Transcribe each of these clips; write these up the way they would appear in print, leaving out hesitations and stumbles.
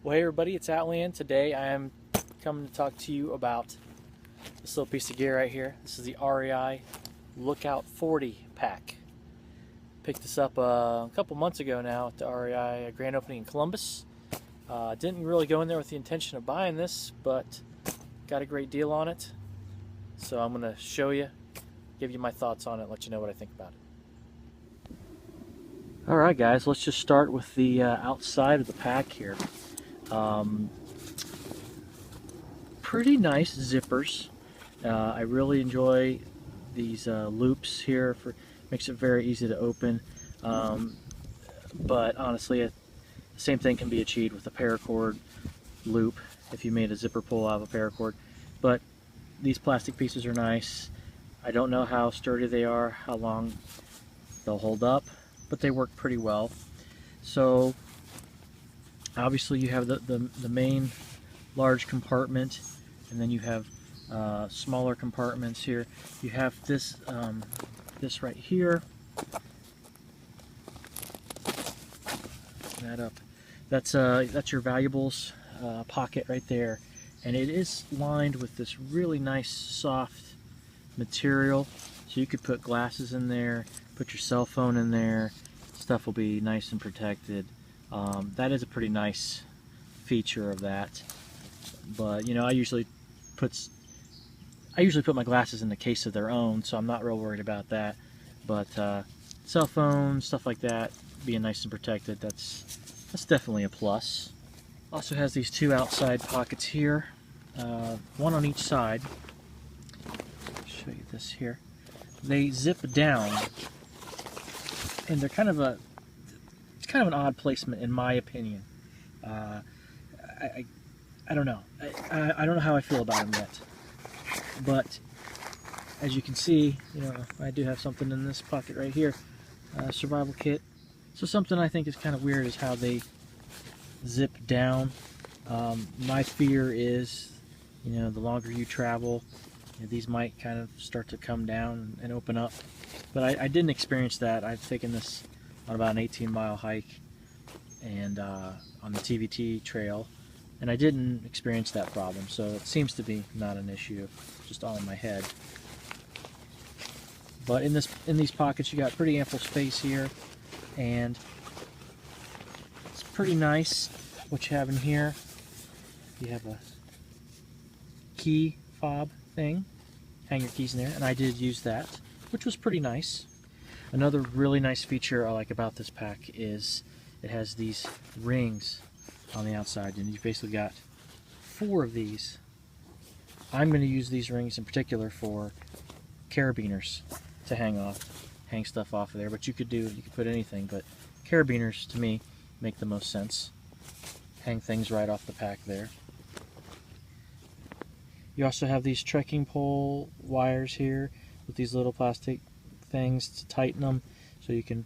Well, hey everybody, it's Outland. Today I am coming to talk to you about this little piece of gear right here. This is the REI Lookout 40 pack. Picked this up a couple months ago now at the REI grand opening in Columbus. Didn't really go in there with the intention of buying this, but got a great deal on it. So I'm going to show you, give you my thoughts on it, let you know what I think about it. Alright guys, let's just start with the outside of the pack here. Pretty nice zippers. I really enjoy these loops here. Makes it very easy to open. But honestly, the same thing can be achieved with a paracord loop if you made a zipper pull out of a paracord. But these plastic pieces are nice. I don't know how sturdy they are, how long they'll hold up, but they work pretty well. So obviously you have the main large compartment, and then you have smaller compartments here. You have this this right here. That up. That's your valuables pocket right there, and it is lined with this really nice soft material. So you could put glasses in there, put your cell phone in there. Stuff will be nice and protected. That is a pretty nice feature of that. But you know, I usually put my glasses in the case of their own, so I'm not real worried about that. But cell phones, stuff like that, being nice and protected, that's definitely a plus. Also has these two outside pockets here, one on each side. I'll show you this here. They zip down, and they're kind of an odd placement in my opinion. I don't know. I don't know how I feel about them yet. But as you can see, you know, I do have something in this pocket right here, survival kit. So something I think is kind of weird is how they zip down. My fear is, you know, the longer you travel, you know, these might kind of start to come down and open up. But I didn't experience that. I've taken this on about an 18-mile hike and on the TVT trail, and I didn't experience that problem. So it seems to be not an issue, just all in my head. But in these pockets, you got pretty ample space here, and it's pretty nice what you have in here. You have a key fob thing, hang your keys in there, and I did use that, which was pretty nice. Another really nice feature I like about this pack is it has these rings on the outside, and you basically got 4 of these. I'm going to use these rings in particular for carabiners to hang stuff off of there, but you could put anything, but carabiners to me make the most sense. Hang things right off the pack there. You also have these trekking pole wires here with these little plastic things to tighten them, so you can,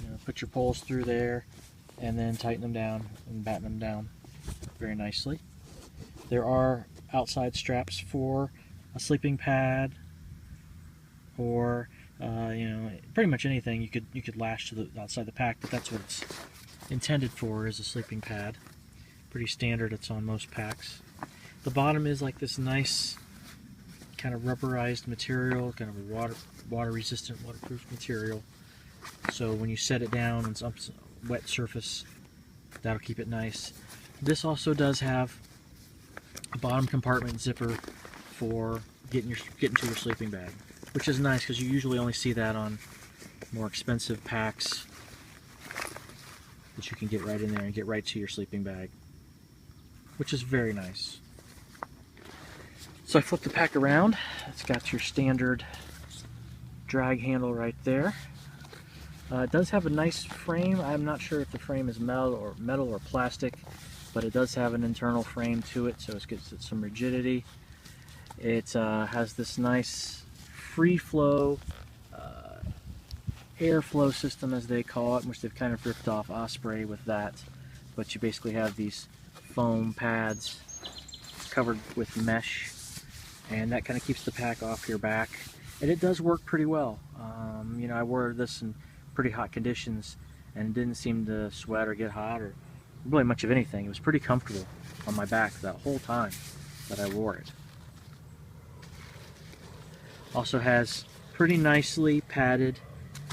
you know, put your poles through there and then tighten them down and batten them down very nicely. There are outside straps for a sleeping pad, or you know, pretty much anything you could lash to the outside the pack, but that's what it's intended for, is a sleeping pad. Pretty standard, it's on most packs. The bottom is like this nice kind of rubberized material, kind of a water resistant, waterproof material. So when you set it down on some wet surface, that'll keep it nice. This also does have a bottom compartment zipper for getting to your sleeping bag, which is nice because you usually only see that on more expensive packs, that you can get right in there and get right to your sleeping bag, which is very nice. So I flipped the pack around. It's got your standard drag handle right there. It does have a nice frame. I'm not sure if the frame is metal or plastic, but it does have an internal frame to it, so it gives it some rigidity. It has this nice free flow airflow system, as they call it, which they've kind of ripped off Osprey with that. But you basically have these foam pads covered with mesh, and that kind of keeps the pack off your back. And it does work pretty well. You know, I wore this in pretty hot conditions and it didn't seem to sweat or get hot or really much of anything. It was pretty comfortable on my back that whole time that I wore it. Also has pretty nicely padded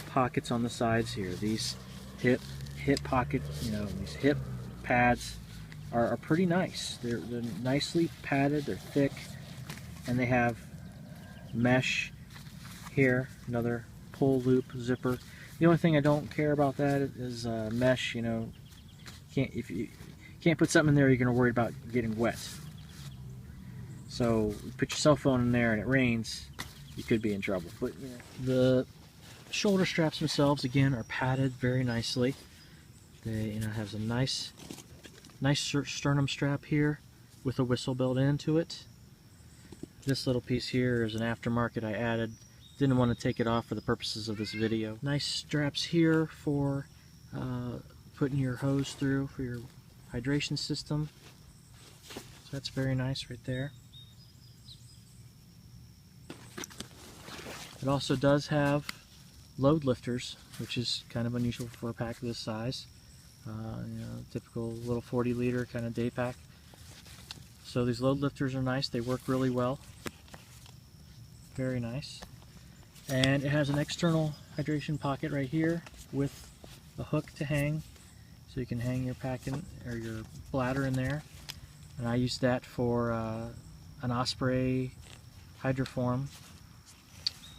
pockets on the sides here. These hip pocket, these hip pads are pretty nice. They're nicely padded, they're thick, and they have mesh here, another pull loop zipper. The only thing I don't care about that is mesh. If you can't put something in there, you're going to worry about getting wet. So you put your cell phone in there and it rains, you could be in trouble. But the shoulder straps themselves again are padded very nicely. They has a nice sternum strap here with a whistle built into it. This little piece here is an aftermarket I added. Didn't want to take it off for the purposes of this video. Nice straps here for putting your hose through for your hydration system. So that's very nice right there. It also does have load lifters, which is kind of unusual for a pack of this size. Typical little 40-liter kind of day pack. So these load lifters are nice. They work really well. Very nice. And it has an external hydration pocket right here with a hook to hang, so you can hang your pack in, or your bladder in there. And I used that for an Osprey Hydroform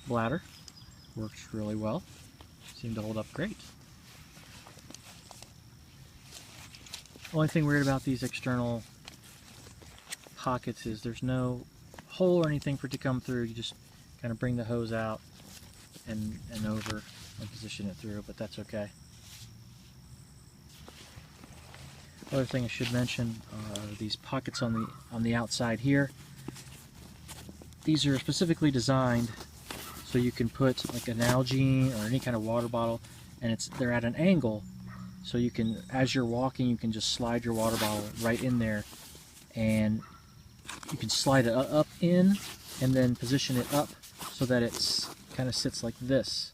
bladder. Works really well. Seemed to hold up great. Only thing weird about these external pockets is there's no hole or anything for it to come through. You just kind of bring the hose out and over and position it through, but that's okay. Other thing I should mention are these pockets on the outside here. These are specifically designed so you can put like an Nalgene or any kind of water bottle, and they're at an angle, so you can, as you're walking, you can just slide your water bottle right in there, and you can slide it up in and then position it up so that it's kind of sits like this,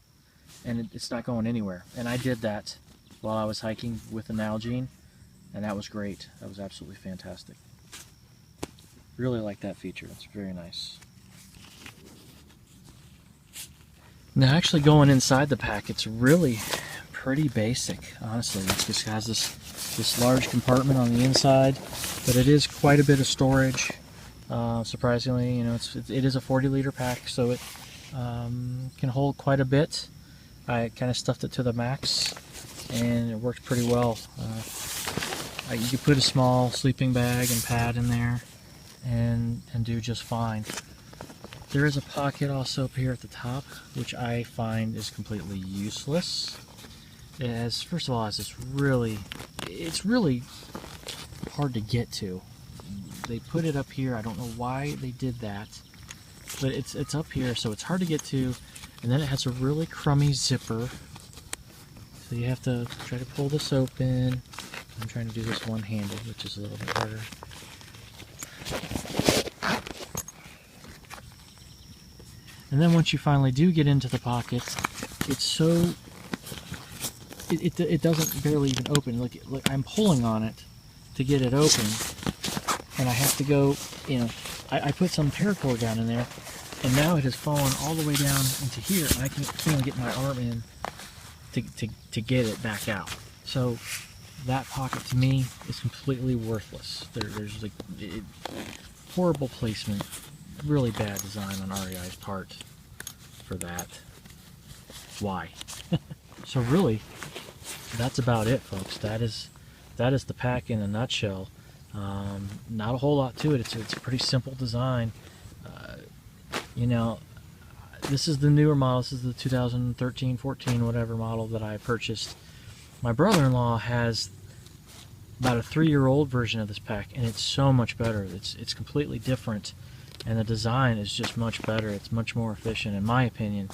and it's not going anywhere. And I did that while I was hiking with the Nalgene, and that was great. That was absolutely fantastic. Really like that feature. It's very nice. Now, actually going inside the pack, it's really pretty basic, honestly. It just has this large compartment on the inside, but it is quite a bit of storage. Surprisingly, it is a 40-liter pack, so it can hold quite a bit. I kind of stuffed it to the max, and it worked pretty well. You could put a small sleeping bag and pad in there and do just fine. There is a pocket also up here at the top, which I find is completely useless. It has, first of all, it's really hard to get to. They put it up here. I don't know why they did that, but it's up here, so it's hard to get to. And then it has a really crummy zipper, so you have to try to pull this open. I'm trying to do this one-handed, which is a little bit harder. And then once you finally do get into the pocket, it's so it doesn't barely even open. Look, I'm pulling on it to get it open, and I have to go. I put some paracord down in there, and now it has fallen all the way down into here, and I can't even get my arm in to get it back out. So that pocket to me is completely worthless. There's like horrible placement, really bad design on REI's part for that. Why? So really, that's about it, folks. That is the pack in a nutshell. Not a whole lot to it. It's a pretty simple design. This is the newer model. This is the 2013, 14, whatever model that I purchased. My brother-in-law has about a 3-year-old version of this pack, and it's so much better. It's completely different, and the design is just much better. It's much more efficient, in my opinion,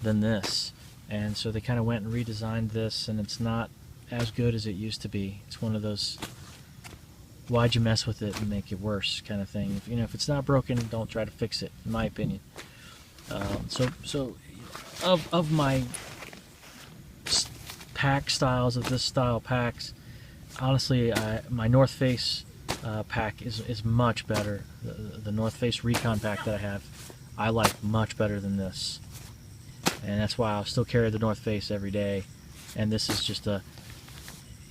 than this. And so they kind of went and redesigned this, and it's not as good as it used to be. It's one of those, why'd you mess with it and make it worse kind of thing. If it's not broken, don't try to fix it, in my opinion. So of my pack styles, of this style packs, honestly, my North Face pack is much better. The North Face Recon pack that I have, I like much better than this, and that's why I'll still carry the North Face every day. And this is just a,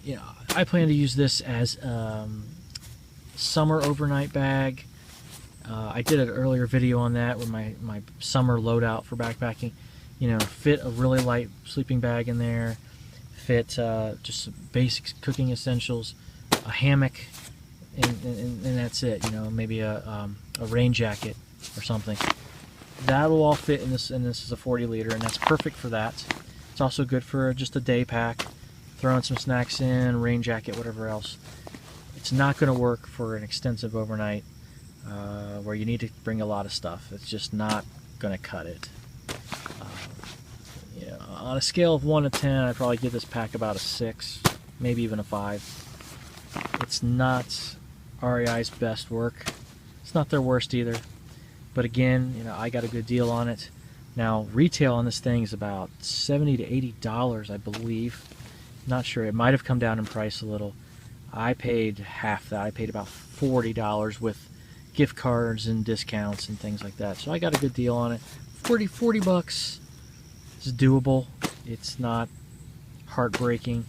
you know, I plan to use this as summer overnight bag. I did an earlier video on that with my summer loadout for backpacking. You know, fit a really light sleeping bag in there, fit just some basic cooking essentials, a hammock, and that's it. You know, maybe a rain jacket or something. That'll all fit in this, and this is a 40 liter, and that's perfect for that. It's also good for just a day pack, throwing some snacks in, rain jacket, whatever else. It's not going to work for an extensive overnight where you need to bring a lot of stuff. It's just not going to cut it. You know, on a scale of 1 to 10, I'd probably give this pack about a 6, maybe even a 5. It's not REI's best work. It's not their worst either. But again, you know, I got a good deal on it. Now, retail on this thing is about $70 to $80, I believe. Not sure. It might have come down in price a little. I paid half that. I paid about $40 with gift cards and discounts and things like that. So I got a good deal on it. 40 bucks is doable. It's not heartbreaking.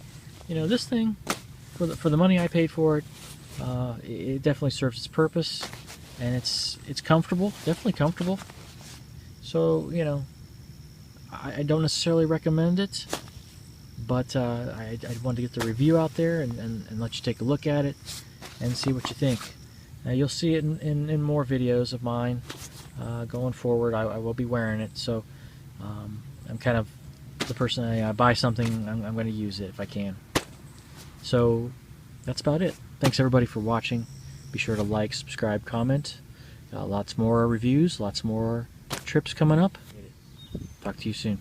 You know, this thing, for the money I paid for it, it definitely serves its purpose, and it's comfortable. Definitely comfortable. So, you know, I don't necessarily recommend it, but I wanted to get the review out there and let you take a look at it and see what you think. Now, you'll see it in more videos of mine going forward. I will be wearing it, so I'm kind of the person, I buy something, I'm going to use it if I can. So that's about it. Thanks everybody for watching. Be sure to like, subscribe, comment. Got lots more reviews, lots more trips coming up. Talk to you soon.